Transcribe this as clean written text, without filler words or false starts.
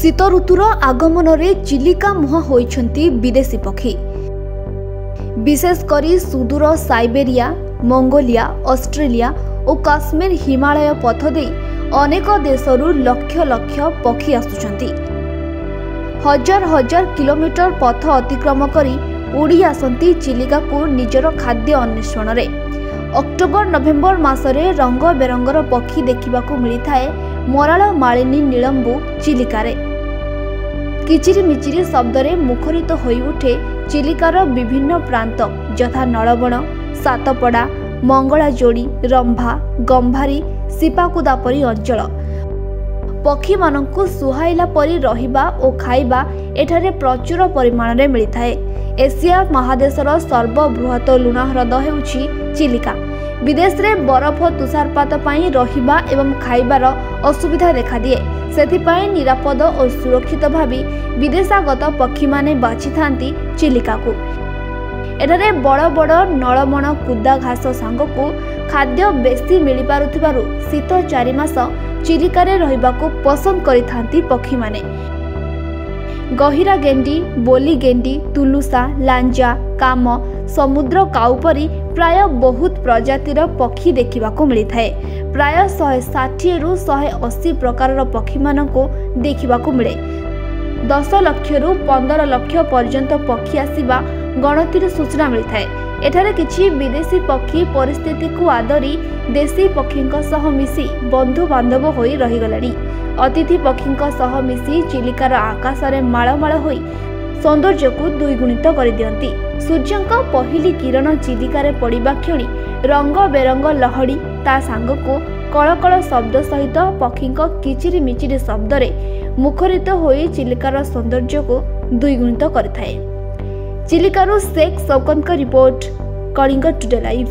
शीत ऋतुर आगमन में चिलिका मुहां होइछंती विदेशी पक्षी। विशेषकर सुदूर साइबेरिया, मंगोलिया, ऑस्ट्रेलिया और काश्मीर हिमालय पथ दे अनेक देशरू लक्ष लक्ष पक्षी आसुछंती। हजार हजार किलोमीटर पथ अतिक्रम करी उड़ी आसंती चिलिका को निजर खाद्य अन्वेषण रे। अक्टोबर नवेम्बर मासरे रंग बेरंगर पक्षी देखिबाकू मिलिथाए मराल मालिनी नीलंबू चिलिकारे। किचिरी मिचिरी शब्दरे मुखरित होई उठे चिलिकार विभिन्न प्रांत यथा नलबण, सातपड़ा, मंगलाजोड़ी, रंभा, गंभारी, सीपाकुदा परी अंचल। पक्षी मानंकु सुहाइला परी रहिबा और खाइबा एठारे प्रचुर परिमाण रे मिलिथाए। एशिया महादेशर सर्वबृहत लुण ह्रद हेउछि चिलिका। विदेश रे बरफ तुषारपात पाई रहिबा एवं खाइबार असुविधा देखा दिए। सेथिपाई निरापद और सुरक्षित भावी विदेशागत पक्षी माने बाछि थांती चिलिका को। एठारे बड़ बड़ नलमण कुदा घास सांगकु खाद्य बेसी मिली पारुथिबारु शीत 4 मास चिलिकारे रहिबाकू पसंद करिथांती पक्षी माने। गहिरा गेंडी, बोली गेंडी, तुलुसा, लांजा, काम, समुद्र काऊ परी प्राय बहुत प्रजातिर पक्षी देखिबाकू मिलिथाए। प्राय 160 रु 180 प्रकार पक्षी मानकू देखिबाकू मिले। 10 लाख रु 15 लाख पर्यंत पक्षी आसीबा गणतिर सूचना मिलिथाए। एठारे किछि विदेशी पक्षी परिस्थिति को आदरी देशी पक्षींक सह मिसी बंधु बांधव होई रहिगलानी। अतिथि पक्षींक सह मिसी चिलिकार आकाशरे माळमाळ होई सौंदर्य को द्विगुणित कर दियंती। सूर्यंक पहली किरण चिलिकारे पड़िबा क्षणी रंग बेरंग लहड़ी ता सांगको कलकल शब्द सहित पक्षींक किचिरी मिचिरी शब्दरे मुखरित होई चिलिकार सौंदर्य को द्विगुणित करथाए। चिलिकारु शेख शौकत का रिपोर्ट, कलिंग टुडे लाइव।